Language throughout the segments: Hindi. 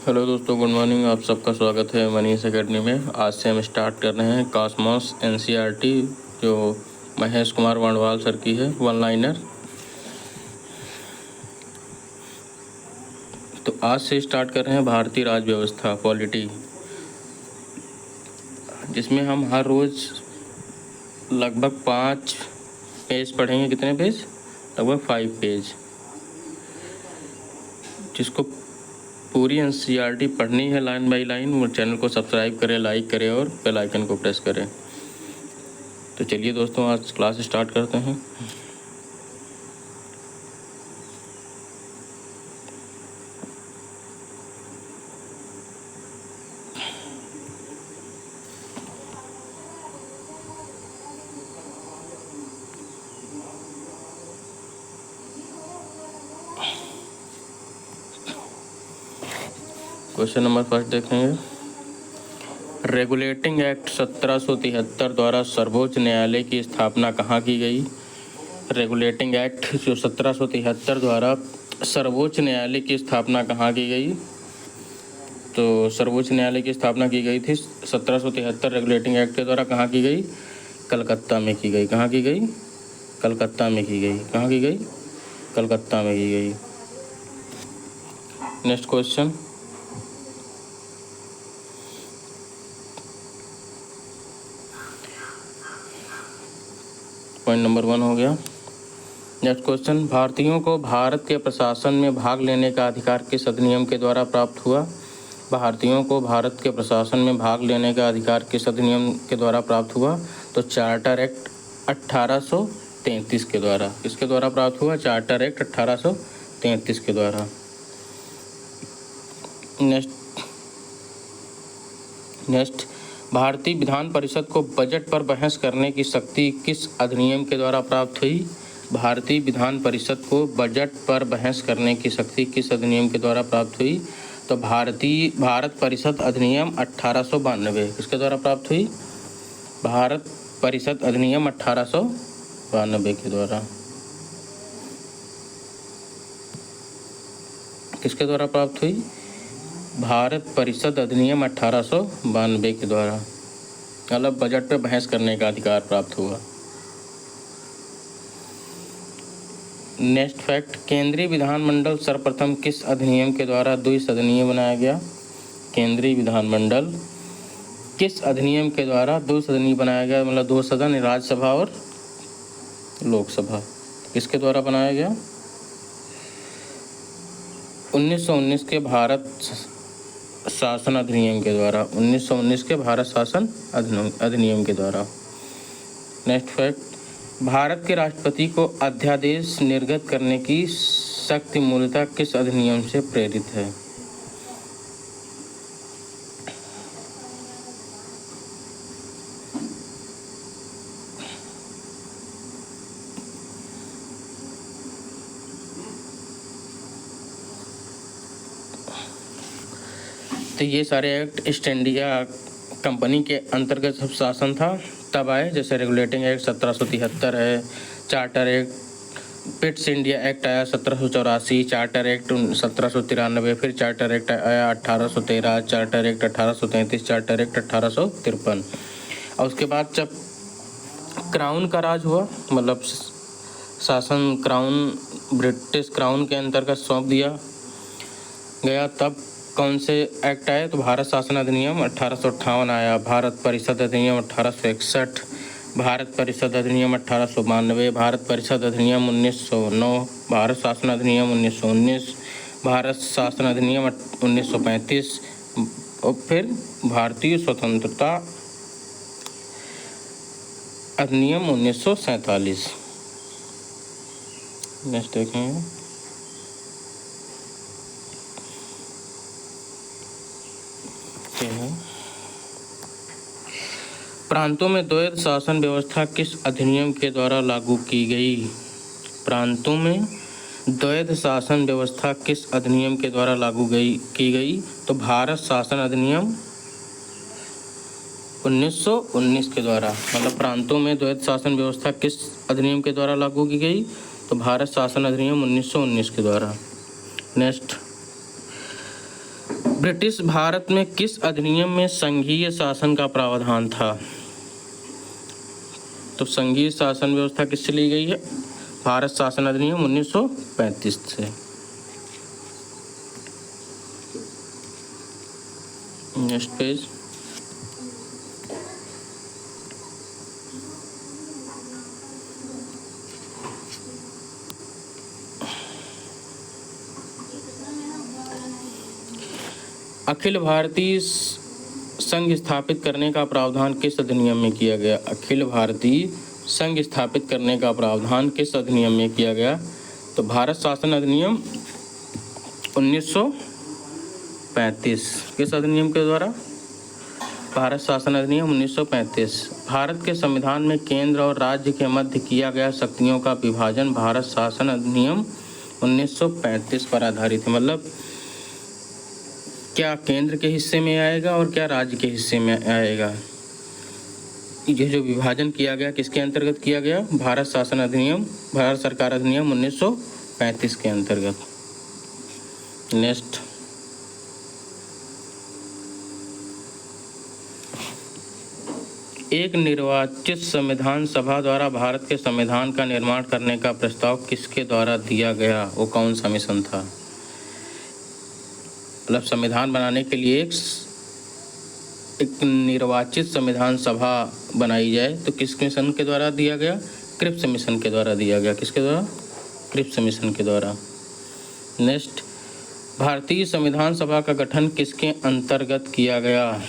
हेलो दोस्तों, गुड मॉर्निंग। आप सबका स्वागत है मनीष एकेडमी में। आज से हम स्टार्ट कर रहे हैं कॉस्मॉस एनसीईआरटी, जो महेश कुमार वाणवाल सर की है, वन लाइनर। तो आज से स्टार्ट कर रहे हैं भारतीय राज्य व्यवस्था पॉलिटी, जिसमें हम हर रोज़ लगभग 5 पेज पढ़ेंगे। कितने पेज? लगभग 5 पेज। जिसको पूरी एनसीईआरटी पढ़नी है लाइन बाय लाइन, वो चैनल को सब्सक्राइब करें, लाइक करें और बेल आइकन को प्रेस करें। तो चलिए दोस्तों, आज क्लास स्टार्ट करते हैं। क्वेश्चन नंबर फर्स्ट देखेंगे। रेगुलेटिंग एक्ट 1773 द्वारा सर्वोच्च न्यायालय की स्थापना कहाँ की गई? रेगुलेटिंग एक्ट जो 1773 द्वारा सर्वोच्च न्यायालय की स्थापना कहाँ की गई? तो सर्वोच्च न्यायालय की स्थापना की गई थी 1773 रेगुलेटिंग एक्ट के द्वारा। कहाँ की गई? कलकत्ता में की गई। कहाँ की गई? कलकत्ता में की गई। कहाँ की गई? कलकत्ता में की गई। Next question. पॉइंट नंबर 1 हो गया। Next question. भारतीयों को भारत के प्रशासन में भाग लेने का अधिकार किस अधिनियम के द्वारा प्राप्त हुआ? भारतीयों को भारत के प्रशासन में भाग लेने का अधिकार किस अधिनियम के द्वारा प्राप्त हुआ? तो चार्टर एक्ट 1833 के द्वारा। किसके द्वारा प्राप्त हुआ? चार्टर एक्ट 1833 के द्वारा। नेक्स्ट। भारतीय विधान परिषद को बजट पर बहस करने की शक्ति किस अधिनियम के द्वारा प्राप्त हुई? भारतीय विधान परिषद को बजट पर बहस करने की शक्ति किस अधिनियम के द्वारा प्राप्त हुई? तो भारत परिषद अधिनियम 1892। किसके द्वारा प्राप्त हुई? भारत परिषद अधिनियम 1892 के द्वारा। किसके द्वारा प्राप्त हुई? भारत परिषद अधिनियम 1892 के द्वारा। मतलब बजट पर बहस करने का अधिकार प्राप्त हुआ। Next fact. केंद्रीय विधानमंडल सर्वप्रथम किस अधिनियम के द्वारा द्विसदनीय बनाया गया? केंद्रीय विधानमंडल किस अधिनियम के द्वारा द्विसदनीय बनाया गया? मतलब 2 सदन, राज्यसभा और लोकसभा। किसके द्वारा बनाया गया? 1919 के भारत शासन अधिनियम के द्वारा। 1919 के भारत शासन अधिनियम के द्वारा। Next fact. भारत के राष्ट्रपति को अध्यादेश निर्गत करने की शक्ति मूलतः किस अधिनियम से प्रेरित है? तो ये सारे एक्ट ईस्ट इंडिया कंपनी के अंतर्गत सब शासन था तब आए। जैसे रेगुलेटिंग एक्ट 1773 है, charter act, Pitt's India act आया 1784, चार्टर एक्ट 1793, फिर चार्टर एक्ट आया 1813, चार्टर एक्ट 1833, चार्टर एक्ट 1853। और उसके बाद जब क्राउन का राज हुआ, मतलब शासन क्राउन, ब्रिटिश क्राउन के अंतर्गत सौंप दिया गया, तब कौन से एक्ट आए? तो भारत शासन अधिनियम 1858 आया, भारत परिषद अधिनियम 1861, भारत परिषद अधिनियम 1892, भारत परिषद अधिनियम 1909, भारत शासन अधिनियम 1919, भारत शासन अधिनियम 1935 और फिर भारतीय स्वतंत्रता अधिनियम 1947। नेक्स्ट देखेंगे। प्रांतों में द्वैध शासन व्यवस्था किस अधिनियम के द्वारा लागू की गई? प्रांतों में द्वैध शासन व्यवस्था किस अधिनियम के द्वारा लागू की गई? तो भारत शासन अधिनियम 1919 के द्वारा। मतलब प्रांतों में द्वैध शासन व्यवस्था किस अधिनियम के द्वारा लागू की गई? तो भारत शासन अधिनियम 1919 के द्वारा। नेक्स्ट। ब्रिटिश भारत में किस अधिनियम में संघीय शासन का प्रावधान था? तो संघीय शासन व्यवस्था किससे ली गई है? भारत शासन अधिनियम 1935 से। Next page. अखिल भारतीय संघ स्थापित करने का प्रावधान किस अधिनियम में किया गया? अखिल भारतीय संघ स्थापित करने का प्रावधान किस अधिनियम में किया गया? तो भारत शासन अधिनियम 1935। किस अधिनियम के द्वारा? भारत शासन अधिनियम 1935। भारत के संविधान में केंद्र और राज्य के मध्य किया गया शक्तियों का विभाजन भारत शासन अधिनियम 1935 पर आधारित है। मतलब क्या केंद्र के हिस्से में आएगा और क्या राज्य के हिस्से में आएगा। ये जो विभाजन किया गया किसके अंतर्गत किया गया? भारत शासन अधिनियम, भारत सरकार अधिनियम 1935 के अंतर्गत। नेक्स्ट। एक निर्वाचित संविधान सभा द्वारा भारत के संविधान का निर्माण करने का प्रस्ताव किसके द्वारा दिया गया? वो कौन सा मिशन था? मतलब संविधान बनाने के लिए एक निर्वाचित संविधान सभा बनाई जाए तो किस मिशन के द्वारा दिया गया? क्रिप्स मिशन के द्वारा दिया गया। किसके द्वारा? क्रिप्स मिशन के द्वारा। नेक्स्ट। भारतीय संविधान सभा का गठन किसके अंतर्गत किया गया?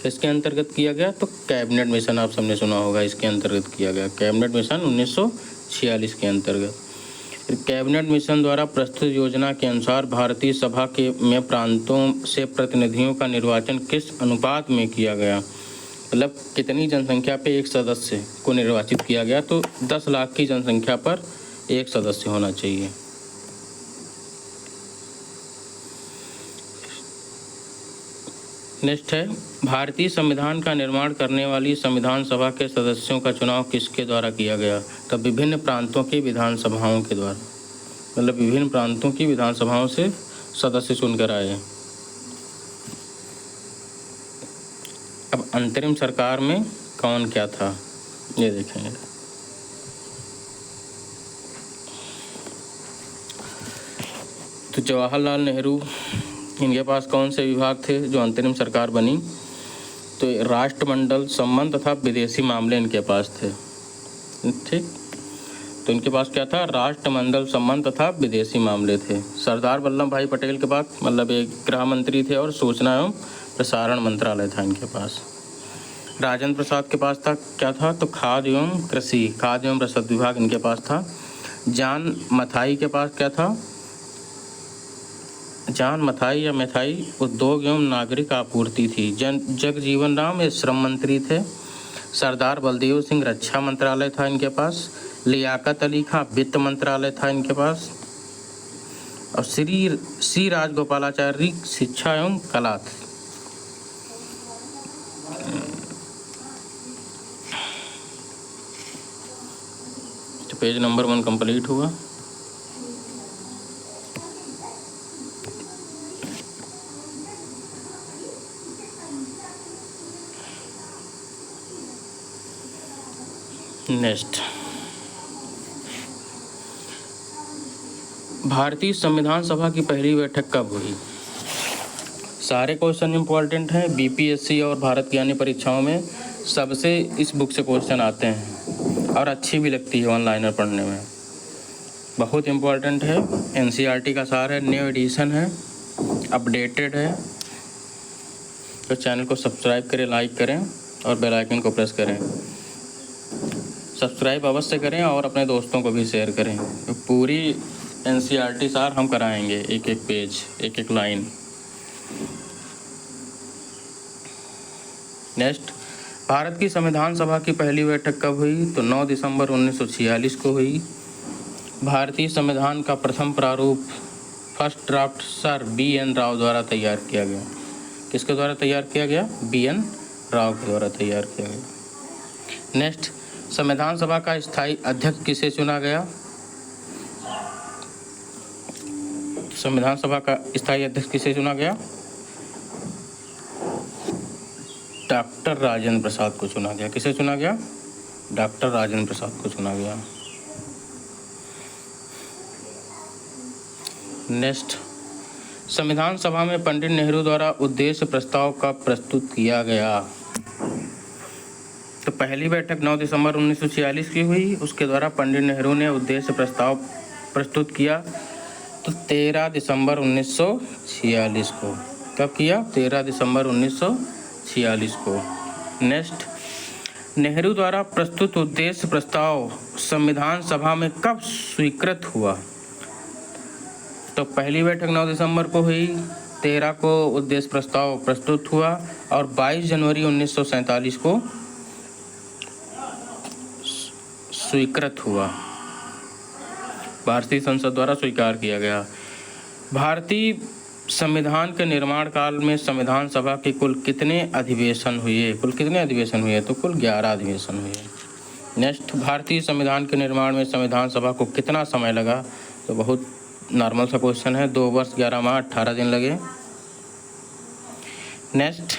किसके अंतर्गत किया गया? तो कैबिनेट मिशन आप सबने सुना होगा, इसके अंतर्गत किया गया। कैबिनेट मिशन 1946 के अंतर्गत। कैबिनेट मिशन द्वारा प्रस्तुत योजना के अनुसार भारतीय सभा के में प्रांतों से प्रतिनिधियों का निर्वाचन किस अनुपात में किया गया? मतलब कितनी जनसंख्या पे एक सदस्य को निर्वाचित किया गया? तो 10 लाख की जनसंख्या पर एक सदस्य होना चाहिए। नेक्स्ट है, भारतीय संविधान का निर्माण करने वाली संविधान सभा के सदस्यों का चुनाव किसके द्वारा किया गया? तो विभिन्न प्रांतों की विधानसभाओं के द्वारा। मतलब विभिन्न प्रांतों की विधानसभाओं से सदस्य चुनकर आए। अब अंतरिम सरकार में कौन क्या था ये देखेंगे। तो जवाहरलाल नेहरू, इनके पास कौन से विभाग थे जो अंतरिम सरकार बनी? तो राष्ट्रमंडल संबंध तथा विदेशी मामले इनके पास थे। ठीक, तो इनके पास क्या था? राष्ट्रमंडल संबंध तथा विदेशी मामले थे। सरदार वल्लभ भाई पटेल के पास मतलब एक गृह मंत्री थे और सूचना एवं प्रसारण मंत्रालय था इनके पास। राजेंद्र प्रसाद के पास था क्या था? तो खाद्य एवं कृषि, खाद्य एवं रसद विभाग इनके पास था। जॉन मथाई के पास क्या था? जॉन मथाई या मैथाई उद्योग एवं नागरिक आपूर्ति थी। जगजीवन राम ये श्रम मंत्री थे। सरदार बलदेव सिंह रक्षा मंत्रालय था इनके पास। लियाकत अली खां वित्त मंत्रालय था इनके पास। और श्री राजगोपालाचारी शिक्षा एवं कला थी। तो पेज नंबर 1 कंप्लीट हुआ। नेक्स्ट, भारतीय संविधान सभा की पहली बैठक कब हुई? सारे क्वेश्चन इंपॉर्टेंट हैं। बीपीएससी और भारत की अन्य परीक्षाओं में सबसे इस बुक से क्वेश्चन आते हैं और अच्छी भी लगती है ऑनलाइनर पढ़ने में। बहुत इंपॉर्टेंट है। एनसीईआरटी का सार है, न्यू एडिशन है, अपडेटेड है। तो चैनल को सब्सक्राइब करें, लाइक करें और बेल आइकन को प्रेस करें। सब्सक्राइब अवश्य करें और अपने दोस्तों को भी शेयर करें। तो पूरी एनसीईआरटी सार हम कराएंगे, एक एक पेज, एक एक लाइन। नेक्स्ट, भारत की संविधान सभा की पहली बैठक कब हुई? तो 9 दिसंबर 1946 को हुई। भारतीय संविधान का प्रथम प्रारूप first draft sir BN Rao द्वारा तैयार किया गया। किसके द्वारा तैयार किया गया? BN राव के द्वारा तैयार किया गया। नेक्स्ट, संविधान सभा का स्थायी अध्यक्ष किसे चुना गया? संविधान सभा का स्थायी अध्यक्ष किसे चुना गया? डॉक्टर राजेंद्र प्रसाद को चुना गया। किसे चुना गया? डॉक्टर राजेंद्र प्रसाद को चुना गया। नेक्स्ट, संविधान सभा में पंडित नेहरू द्वारा उद्देश्य प्रस्ताव कब प्रस्तुत किया गया? तो पहली बैठक 9 दिसंबर 1946 की हुई। उसके द्वारा पंडित नेहरू ने उद्देश्य प्रस्ताव प्रस्तुत किया तो 13 दिसंबर 1946 को। कब किया? 13 दिसंबर 1946 को। नेक्स्ट, नेहरू द्वारा प्रस्तुत उद्देश्य प्रस्ताव संविधान सभा में कब स्वीकृत हुआ? तो पहली बैठक 9 दिसंबर को हुई, 13 को उद्देश्य प्रस्ताव प्रस्तुत हुआ और 22 जनवरी 1947 को स्वीकृत हुआ, भारतीय संसद द्वारा स्वीकार किया गया। भारतीय संविधान के निर्माण काल में संविधान सभा के कुल कितने अधिवेशन हुए? कुल कितने अधिवेशन हुए? तो कुल 11 अधिवेशन हुए। नेक्स्ट, भारतीय संविधान के निर्माण में संविधान सभा को कितना समय लगा? तो बहुत नॉर्मल सा क्वेश्चन है, 2 वर्ष 11 माह 18 दिन लगे। नेक्स्ट,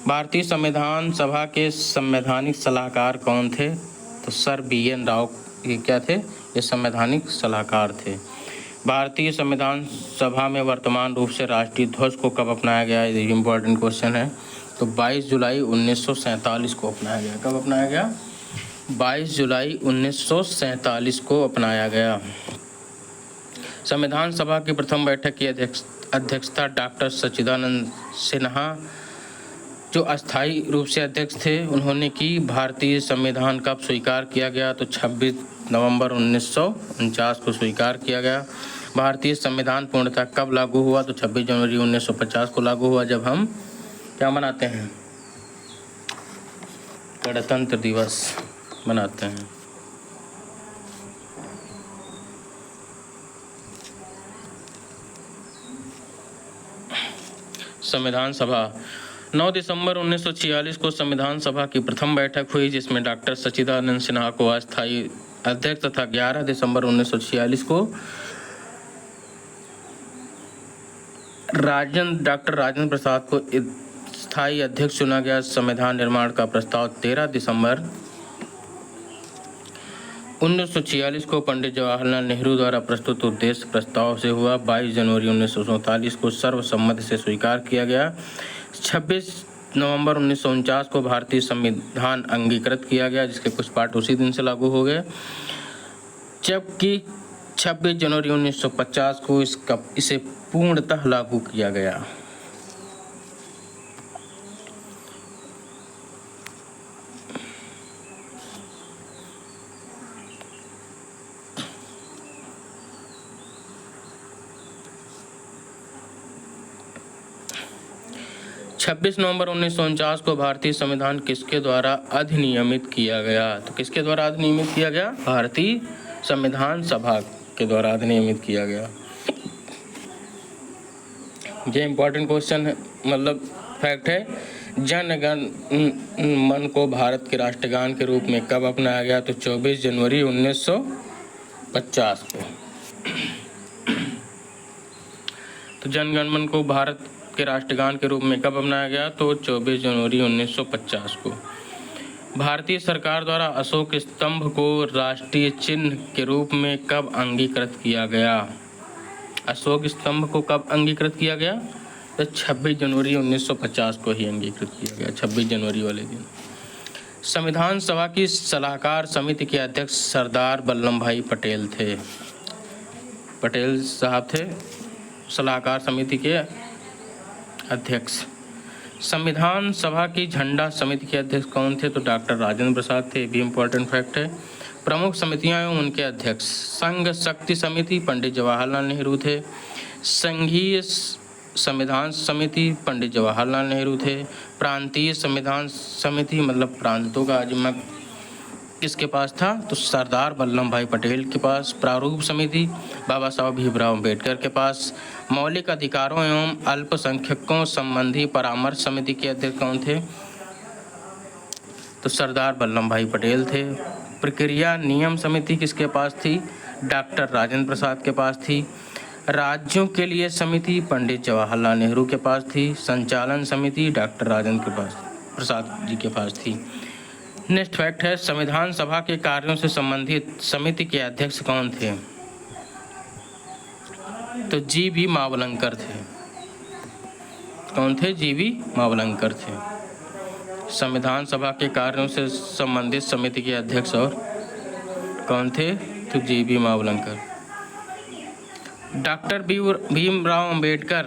भारतीय संविधान सभा के संवैधानिक सलाहकार कौन थे? तो सर BN राव ये क्या थे? ये संवैधानिक सलाहकार थे। भारतीय संविधान सभा में वर्तमान रूप से राष्ट्रीय ध्वज को कब अपनाया गया? ये इम्पोर्टेंट क्वेश्चन है। तो 22 जुलाई 1947 को अपनाया गया। कब अपनाया गया? 22 जुलाई 1947 को अपनाया गया। संविधान सभा की प्रथम बैठक की अध्यक्षता डॉक्टर सच्चिदानंद सिन्हा जो अस्थायी रूप से अध्यक्ष थे उन्होंने की। भारतीय संविधान कब स्वीकार किया गया? तो 26 नवंबर 1949 को स्वीकार किया गया। भारतीय संविधान पूर्णतः कब लागू हुआ? तो 26 जनवरी 1950 को लागू हुआ, जब हम क्या मनाते हैं? गणतंत्र दिवस मनाते हैं। संविधान सभा 9 दिसंबर 1946 को संविधान सभा की प्रथम बैठक हुई जिसमें डॉक्टर सच्चिदानंद सिन्हा को अस्थायी अध्यक्ष तथा 11 दिसंबर 1946 को डॉक्टर राजेंद्र प्रसाद को स्थायी अध्यक्ष चुना गया। संविधान निर्माण का प्रस्ताव 13 दिसंबर 1946 को पंडित जवाहरलाल नेहरू द्वारा प्रस्तुत उद्देश्य प्रस्ताव से हुआ। 22 जनवरी 1947 को सर्वसम्मति से स्वीकार किया गया। 26 नवंबर 1949 को भारतीय संविधान अंगीकृत किया गया, जिसके कुछ पार्ट उसी दिन से लागू हो गए, जबकि 26 जनवरी 1950 को इसे पूर्णतः लागू किया गया। छब्बीस नवंबर 1949 को भारतीय संविधान किसके द्वारा अधिनियमित किया गया? तो किसके द्वारा अधिनियमित किया गया? भारतीय संविधान सभा के द्वारा अधिनियमित किया गया। ये इम्पोर्टेंट क्वेश्चन है, मतलब फैक्ट है। जन गण मन को भारत के राष्ट्रगान के रूप में कब अपनाया गया? तो 24 जनवरी 1950 को। तो जन गण मन को भारत के राष्ट्रगान के रूप में कब अपनाया गया? तो 24 जनवरी 1950 को। भारतीय सरकार द्वारा अशोक स्तंभ को राष्ट्रीय चिन्ह के रूप में कब अंगीकृत किया गया? अशोक स्तंभ को कब अंगीकृत किया गया? तो 26 जनवरी 1950 को ही अंगीकृत किया गया, 26 जनवरी वाले दिन। संविधान सभा की सलाहकार समिति के अध्यक्ष सरदार वल्लभ भाई पटेल थे। पटेल साहब थे सलाहकार समिति के अध्यक्ष। संविधान सभा की झंडा समिति के अध्यक्ष कौन थे? तो डॉक्टर राजेंद्र प्रसाद थे, भी इम्पोर्टेंट फैक्ट है। प्रमुख समितियां एवं उनके अध्यक्ष: संघ शक्ति समिति पंडित जवाहरलाल नेहरू थे, संघीय संविधान समिति पंडित जवाहरलाल नेहरू थे, प्रांतीय संविधान समिति मतलब प्रांतों का जिम्मा किसके पास था? तो सरदार वल्लभ भाई पटेल के पास। प्रारूप समिति बाबा साहब भीमराव अम्बेडकर के पास। मौलिक अधिकारों एवं अल्पसंख्यकों संबंधी परामर्श समिति के अध्यक्ष कौन थे? तो सरदार वल्लभ भाई पटेल थे। प्रक्रिया नियम समिति किसके पास थी? डॉक्टर राजेंद्र प्रसाद के पास थी। राज्यों के लिए समिति पंडित जवाहरलाल नेहरू के पास थी। संचालन समिति डॉक्टर राजेंद्र प्रसाद जी के पास थी। नेक्स्ट फैक्ट है, संविधान सभा के कार्यों से संबंधित समिति के अध्यक्ष कौन थे? तो जी.बी. मावलंकर थे। कौन थे? जी.बी. मावलंकर थे। संविधान सभा के कार्यों से संबंधित समिति के अध्यक्ष और कौन थे? तो जी.बी. मावलंकर। डॉक्टर भीमराव अंबेडकर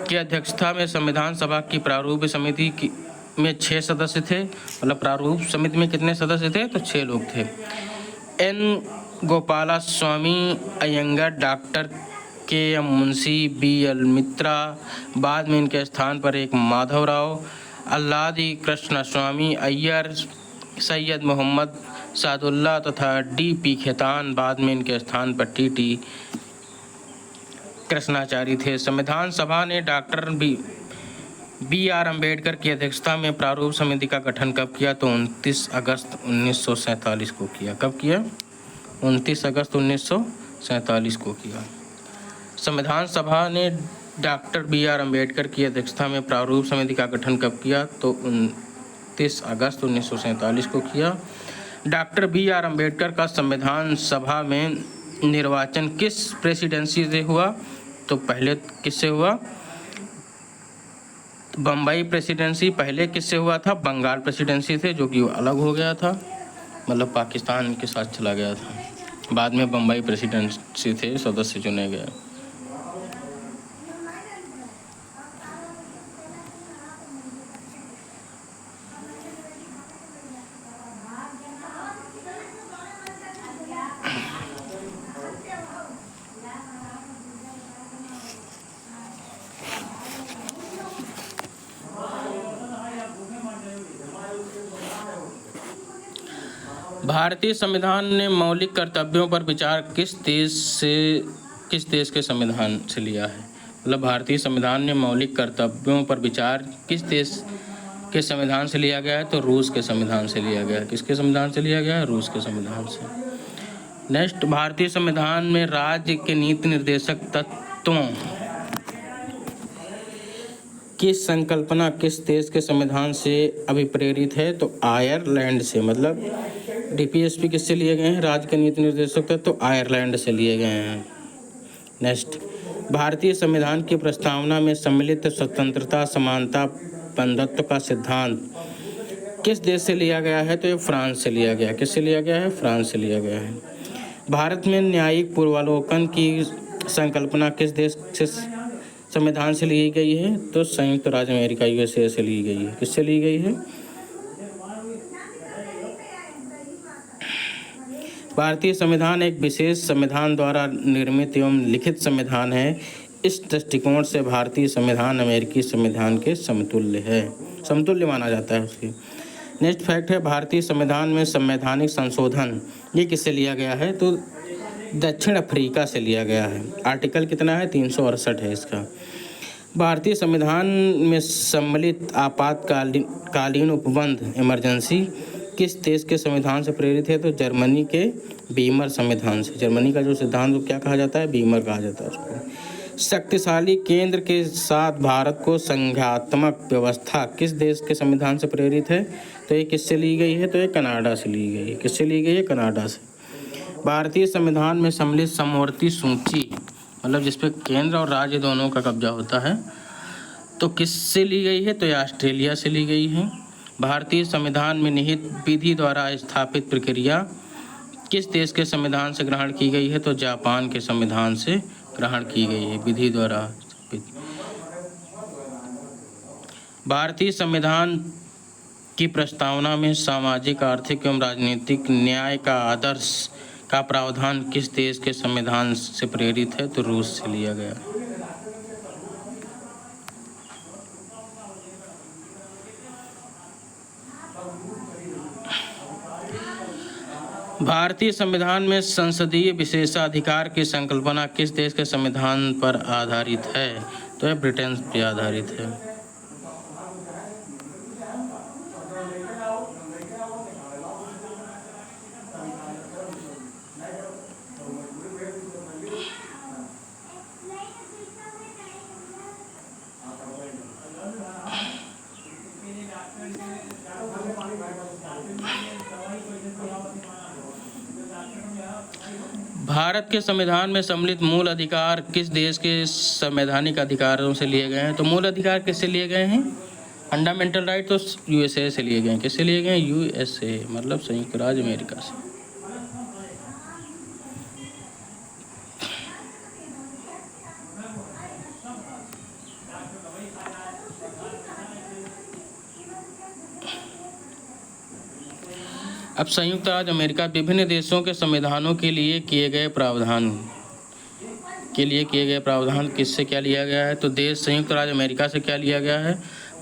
की अध्यक्षता में संविधान सभा की प्रारूप समिति में 6 सदस्य थे। मतलब प्रारूप समिति में कितने सदस्य थे? तो 6 लोग थे। N Gopalaswamy Ayyangar, doctor K M. Munshi, B L. Mitra, बाद में इनके स्थान पर एक माधवराव, अल्लादी कृष्णस्वामी अय्यर, सैयद मोहम्मद सादुल्ला तथा डी.पी. खेतान, बाद में इनके स्थान पर टी.टी. कृष्णाचारी थे। संविधान सभा ने डॉक्टर बी.आर. अम्बेडकर की अध्यक्षता में प्रारूप समिति का गठन कब किया? तो 29 अगस्त 1947 को किया। कब किया? 29 अगस्त 1947 को किया। संविधान सभा ने डॉक्टर बी.आर. अम्बेडकर की अध्यक्षता में प्रारूप समिति का गठन कब किया? तो 29 अगस्त 1947 को किया। Doctor B R. अम्बेडकर का संविधान सभा में निर्वाचन किस प्रेसिडेंसी से हुआ? तो पहले किससे हुआ? बम्बई प्रेसिडेंसी। पहले किससे हुआ था? बंगाल प्रेसिडेंसी से, जो कि अलग हो गया था, मतलब पाकिस्तान के साथ चला गया था। बाद में बम्बई प्रेसिडेंसी से सदस्य चुने गए। भारतीय संविधान ने मौलिक कर्तव्यों पर विचार किस देश के संविधान से लिया है? मतलब भारतीय संविधान ने मौलिक कर्तव्यों पर विचार किस देश के संविधान से लिया गया है? तो रूस के संविधान से लिया गया है। किसके संविधान से लिया गया है? रूस के संविधान से। नेक्स्ट, भारतीय संविधान में राज्य के नीति निर्देशक तत्वों की संकल्पना किस देश के संविधान से अभिप्रेरित है? तो आयरलैंड से। मतलब डीपीएसपी किससे लिए गए हैं? राज्य के नीति निर्देशक तत्व तो आयरलैंड से लिए गए हैं। नेक्स्ट, भारतीय संविधान की प्रस्तावना में सम्मिलित स्वतंत्रता, समानता, बंधुत्व का सिद्धांत किस देश से लिया गया है? तो ये फ्रांस से लिया गया है। किससे लिया गया है? फ्रांस से लिया गया है। भारत में न्यायिक पूर्वावलोकन की संकल्पना किस देश से संविधान से ली गई है? तो संयुक्त राज्य अमेरिका यूएसए से ली गई है। किससे ली गई है? भारतीय संविधान एक विशेष संविधान द्वारा निर्मित एवं लिखित संविधान है। इस दृष्टिकोण से भारतीय संविधान अमेरिकी संविधान के समतुल्य माना जाता है उसकी। नेक्स्ट फैक्ट है, भारतीय संविधान में संवैधानिक संशोधन ये किससे लिया गया है? तो दक्षिण अफ्रीका से लिया गया है। आर्टिकल कितना है? 368 है इसका। भारतीय संविधान में सम्मिलित आपातकालीन उपबंध इमरजेंसी किस देश के संविधान से प्रेरित है? तो जर्मनी के बीमर संविधान से। जर्मनी का जो सिद्धांत वो क्या कहा जाता है? बीमर कहा जाता है उसको। शक्तिशाली केंद्र के साथ भारत को संघात्मक व्यवस्था किस देश के संविधान से प्रेरित है? तो ये किससे ली गई है? तो ये कनाडा से ली गई है। किससे ली गई है? कनाडा से। भारतीय संविधान में सम्मिलित समवर्ती सूची, मतलब जिसपे केंद्र और राज्य दोनों का कब्जा होता है, तो किससे ली गई है? तो ये ऑस्ट्रेलिया से ली गई है। भारतीय संविधान में निहित विधि द्वारा स्थापित प्रक्रिया किस देश के संविधान से ग्रहण की गई है? तो जापान के संविधान से ग्रहण की गई है विधि द्वारा। भारतीय संविधान की प्रस्तावना में सामाजिक, आर्थिक एवं राजनीतिक न्याय का आदर्श का प्रावधान किस देश के संविधान से प्रेरित है? तो रूस से लिया गया। भारतीय संविधान में संसदीय विशेषाधिकार की संकल्पना किस देश के संविधान पर आधारित है? तो यह ब्रिटेन पर आधारित है। भारत के संविधान में सम्मिलित मूल अधिकार किस देश के संवैधानिक अधिकारों से लिए गए हैं? तो मूल अधिकार किससे लिए गए हैं? फंडामेंटल राइट तो यूएसए से लिए गए हैं। किससे लिए गए हैं? यूएसए मतलब संयुक्त राज्य अमेरिका से। अब संयुक्त राज्य अमेरिका विभिन्न देशों के संविधानों के लिए किए गए प्रावधान किससे क्या लिया गया है? तो देश संयुक्त राज्य अमेरिका से क्या लिया गया है?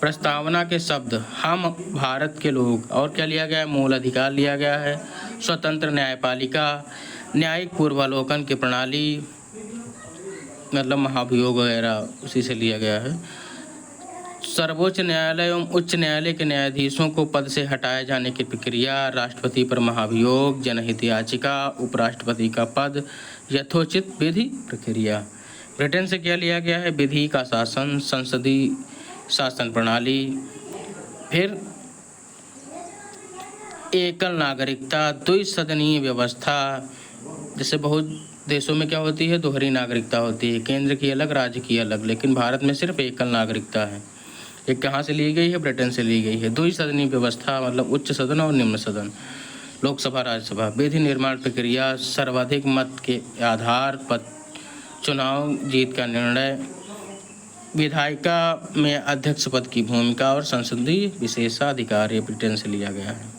प्रस्तावना के शब्द हम भारत के लोग, और क्या लिया गया है? मूल अधिकार लिया गया है, स्वतंत्र न्यायपालिका, न्यायिक पूर्वावलोकन की प्रणाली मतलब महाभियोग वगैरह उसी से लिया गया है। सर्वोच्च न्यायालय एवं उच्च न्यायालय के न्यायाधीशों को पद से हटाए जाने की प्रक्रिया, राष्ट्रपति पर महाभियोग, जनहित याचिका, उपराष्ट्रपति का पद, यथोचित विधि प्रक्रिया। ब्रिटेन से क्या लिया गया है? विधि का शासन, संसदीय शासन प्रणाली। फिर एकल नागरिकता, द्विसदनीय व्यवस्था। जैसे बहुत देशों में क्या होती है? दोहरी नागरिकता होती है, केंद्र की अलग राज्य की अलग, लेकिन भारत में सिर्फ एकल नागरिकता है। ये कहाँ से ली गई है? ब्रिटेन से ली गई है। द्विसदनीय व्यवस्था मतलब उच्च सदन और निम्न सदन, लोकसभा राज्यसभा। विधि निर्माण प्रक्रिया, सर्वाधिक मत के आधार पर चुनाव जीत का निर्णय, विधायिका में अध्यक्ष पद की भूमिका और संसदीय विशेषाधिकार। ये ब्रिटेन से लिया गया है।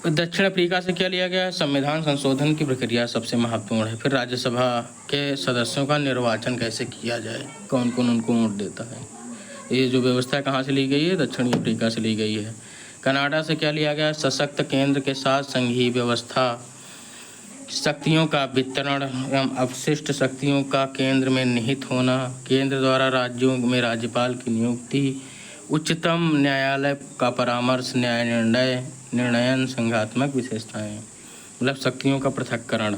दक्षिण अफ्रीका से क्या लिया गया है? संविधान संशोधन की प्रक्रिया सबसे महत्वपूर्ण है। फिर राज्यसभा के सदस्यों का निर्वाचन कैसे किया जाए, कौन कौन उनको वोट देता है, ये जो व्यवस्था कहाँ से ली गई है? दक्षिणी अफ्रीका से ली गई है। कनाडा से क्या लिया गया? सशक्त केंद्र के साथ संघीय व्यवस्था, शक्तियों का वितरण एवं अवशिष्ट शक्तियों का केंद्र में निहित होना, केंद्र द्वारा राज्यों में राज्यपाल की नियुक्ति, उच्चतम न्यायालय का परामर्श, न्याय निर्णयन, संघात्मक विशेषताएं मतलब शक्तियों का पृथक्करण।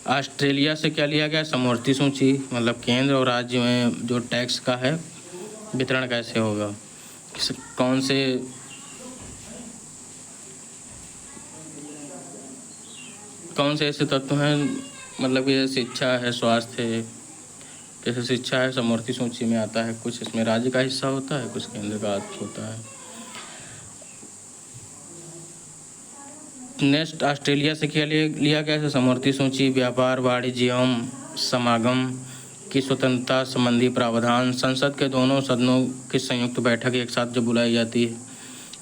ऑस्ट्रेलिया से क्या लिया गया? समवर्ती सूची मतलब केंद्र और राज्य में जो टैक्स का है वितरण कैसे होगा, कौन से ऐसे तत्व हैं मतलब ये शिक्षा है, स्वास्थ्य है। जैसे शिक्षा है समवर्ती सूची में आता है, कुछ इसमें राज्य का हिस्सा होता है, कुछ केंद्र का होता है। नेक्स्ट ऑस्ट्रेलिया से क्या लिया गया है? समवर्ती सूची, व्यापार, वाणिज्य एवं समागम की स्वतंत्रता संबंधी प्रावधान, संसद के दोनों सदनों की संयुक्त बैठक एक साथ जब बुलाई जाती है,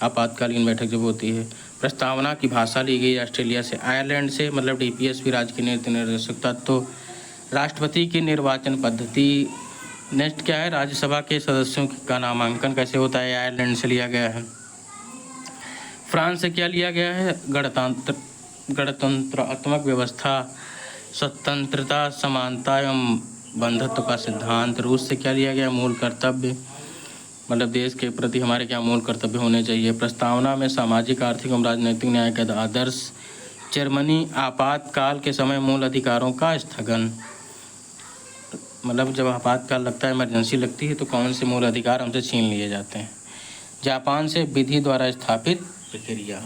आपातकालीन बैठक जब होती है। प्रस्तावना की भाषा ली गई ऑस्ट्रेलिया से। आयरलैंड से मतलब DPSP राज्य की नीति निर्देशक तत्व, राष्ट्रपति की निर्वाचन पद्धति। नेक्स्ट क्या है? राज्यसभा के सदस्यों का नामांकन कैसे होता है? आयरलैंड से लिया गया है। फ्रांस से क्या लिया गया है? गणतंत्रात्मक व्यवस्था, स्वतंत्रता, समानता एवं बंधुत्व का सिद्धांत। रूस से क्या लिया गया? मूल कर्तव्य मतलब देश के प्रति हमारे क्या मूल कर्तव्य होने चाहिए। प्रस्तावना में सामाजिक, आर्थिक एवं राजनीतिक न्याय का आदर्श। जर्मनी, आपातकाल के समय मूल अधिकारों का स्थगन मतलब जब आपातकाल लगता है, इमरजेंसी लगती है, तो कौन से मूल अधिकार हमसे छीन लिए जाते हैं। जापान से विधि द्वारा स्थापित प्रक्रिया।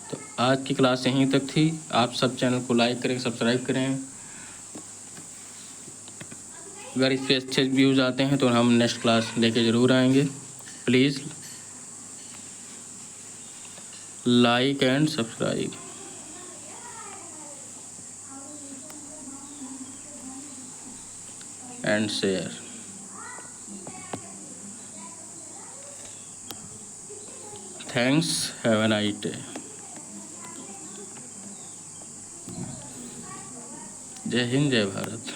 तो आज की क्लास यहीं तक थी। आप सब चैनल को लाइक करें, सब्सक्राइब करें। अगर इस पर अच्छे व्यूज़ आते हैं तो हम नेक्स्ट क्लास लेके ज़रूर आएंगे। Please like and subscribe and share. Thanks, have a nice day. जय हिंद, जय भारत।